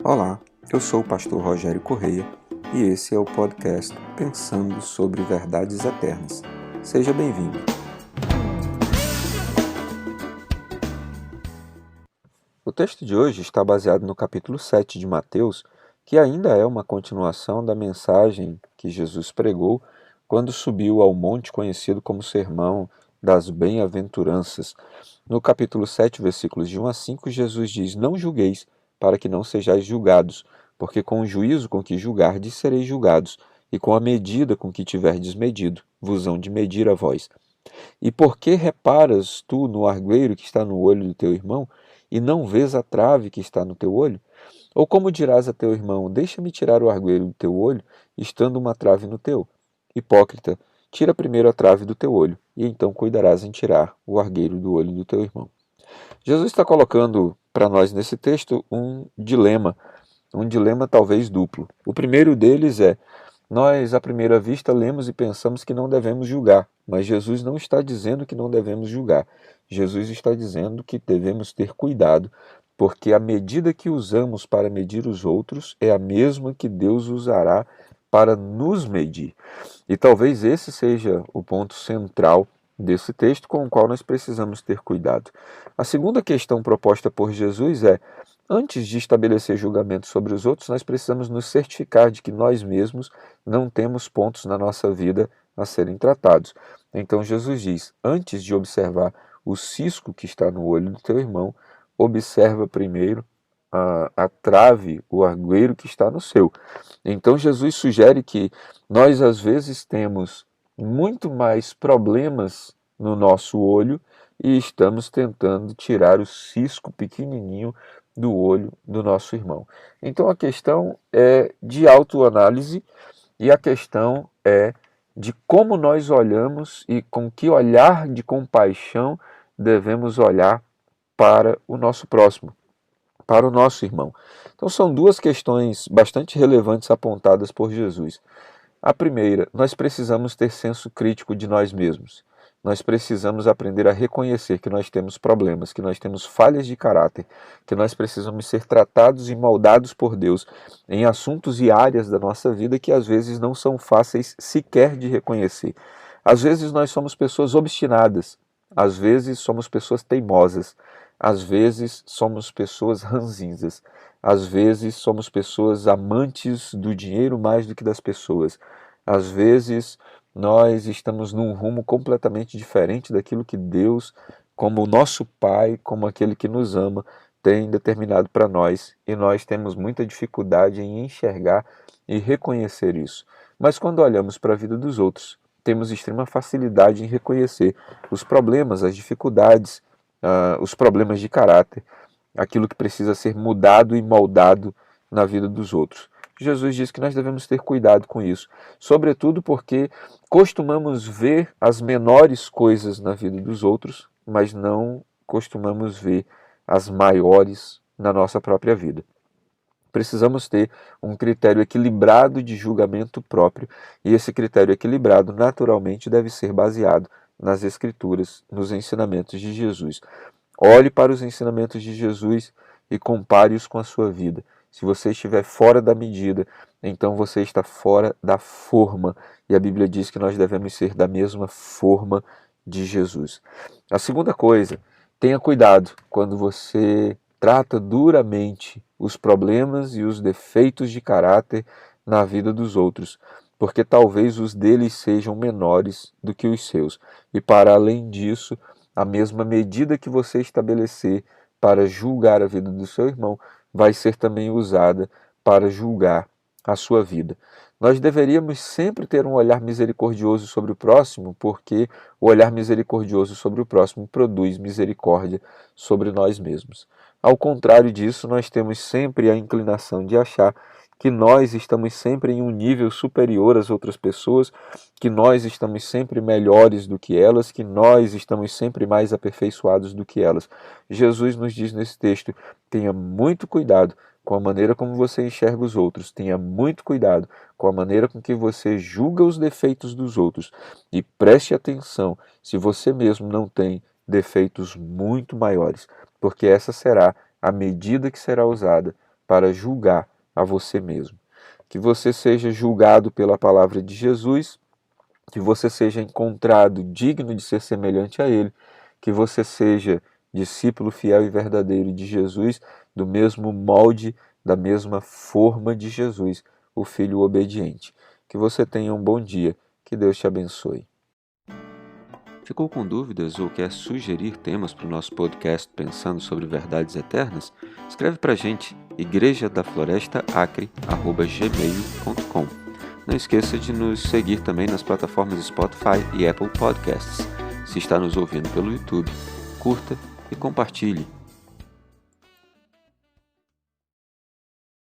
Olá, eu sou o pastor Rogério Correia e esse é o podcast Pensando sobre Verdades Eternas. Seja bem-vindo. O texto de hoje está baseado no capítulo 7 de Mateus, que ainda é uma continuação da mensagem que Jesus pregou quando subiu ao monte conhecido como Sermão das Bem-aventuranças. No capítulo 7, versículos de 1 a 5, Jesus diz: Não julgueis, para que não sejais julgados, porque com o juízo com que julgardes sereis julgados, e com a medida com que tiverdes medido, vos hão de medir a vós. E por que reparas tu no argueiro que está no olho do teu irmão, e não vês a trave que está no teu olho? Ou como dirás a teu irmão: Deixa-me tirar o argueiro do teu olho, estando uma trave no teu? Hipócrita, tira primeiro a trave do teu olho, e então cuidarás em tirar o argueiro do olho do teu irmão. Jesus está colocando para nós nesse texto um dilema talvez duplo. O primeiro deles é: nós, à primeira vista, lemos e pensamos que não devemos julgar, mas Jesus não está dizendo que não devemos julgar. Jesus está dizendo que devemos ter cuidado, porque a medida que usamos para medir os outros é a mesma que Deus usará para nos medir. E talvez esse seja o ponto central desse texto com o qual nós precisamos ter cuidado. A segunda questão proposta por Jesus é: antes de estabelecer julgamento sobre os outros, nós precisamos nos certificar de que nós mesmos não temos pontos na nossa vida a serem tratados. Então Jesus diz: antes de observar o cisco que está no olho do teu irmão, observa primeiro a trave, o argueiro que está no seu. Então Jesus sugere que nós às vezes temos muito mais problemas no nosso olho e estamos tentando tirar o cisco pequenininho do olho do nosso irmão. Então a questão é de autoanálise e a questão é de como nós olhamos e com que olhar de compaixão devemos olhar para o nosso próximo, para o nosso irmão. Então são duas questões bastante relevantes apontadas por Jesus. A primeira, nós precisamos ter senso crítico de nós mesmos. Nós precisamos aprender a reconhecer que nós temos problemas, que nós temos falhas de caráter, que nós precisamos ser tratados e moldados por Deus em assuntos e áreas da nossa vida que às vezes não são fáceis sequer de reconhecer. Às vezes nós somos pessoas obstinadas, às vezes somos pessoas teimosas, às vezes somos pessoas ranzinzas, às vezes somos pessoas amantes do dinheiro mais do que das pessoas. Às vezes nós estamos num rumo completamente diferente daquilo que Deus, como o nosso Pai, como aquele que nos ama, tem determinado para nós, e nós temos muita dificuldade em enxergar e reconhecer isso. Mas quando olhamos para a vida dos outros, temos extrema facilidade em reconhecer os problemas, as dificuldades, os problemas de caráter, aquilo que precisa ser mudado e moldado na vida dos outros. Jesus diz que nós devemos ter cuidado com isso, sobretudo porque costumamos ver as menores coisas na vida dos outros, mas não costumamos ver as maiores na nossa própria vida. Precisamos ter um critério equilibrado de julgamento próprio, e esse critério equilibrado naturalmente deve ser baseado nas Escrituras, nos ensinamentos de Jesus. Olhe para os ensinamentos de Jesus e compare-os com a sua vida. Se você estiver fora da medida, então você está fora da forma, e a Bíblia diz que nós devemos ser da mesma forma de Jesus. A segunda coisa, tenha cuidado quando você trata duramente os problemas e os defeitos de caráter na vida dos outros, porque talvez os deles sejam menores do que os seus. E para além disso, a mesma medida que você estabelecer para julgar a vida do seu irmão vai ser também usada para julgar a sua vida. Nós deveríamos sempre ter um olhar misericordioso sobre o próximo, porque o olhar misericordioso sobre o próximo produz misericórdia sobre nós mesmos. Ao contrário disso, nós temos sempre a inclinação de achar que nós estamos sempre em um nível superior às outras pessoas, que nós estamos sempre melhores do que elas, que nós estamos sempre mais aperfeiçoados do que elas. Jesus nos diz nesse texto: tenha muito cuidado com a maneira como você enxerga os outros, tenha muito cuidado com a maneira com que você julga os defeitos dos outros, e preste atenção se você mesmo não tem defeitos muito maiores, porque essa será a medida que será usada para julgar a você mesmo. Que você seja julgado pela palavra de Jesus, que você seja encontrado digno de ser semelhante a Ele, que você seja discípulo fiel e verdadeiro de Jesus, do mesmo molde, da mesma forma de Jesus, o Filho obediente. Que você tenha um bom dia, que Deus te abençoe. Ficou com dúvidas ou quer sugerir temas para o nosso podcast Pensando sobre Verdades Eternas? Escreve para a gente, igrejadaflorestaacre@gmail.com. Não esqueça de nos seguir também nas plataformas Spotify e Apple Podcasts. Se está nos ouvindo pelo YouTube, curta e compartilhe.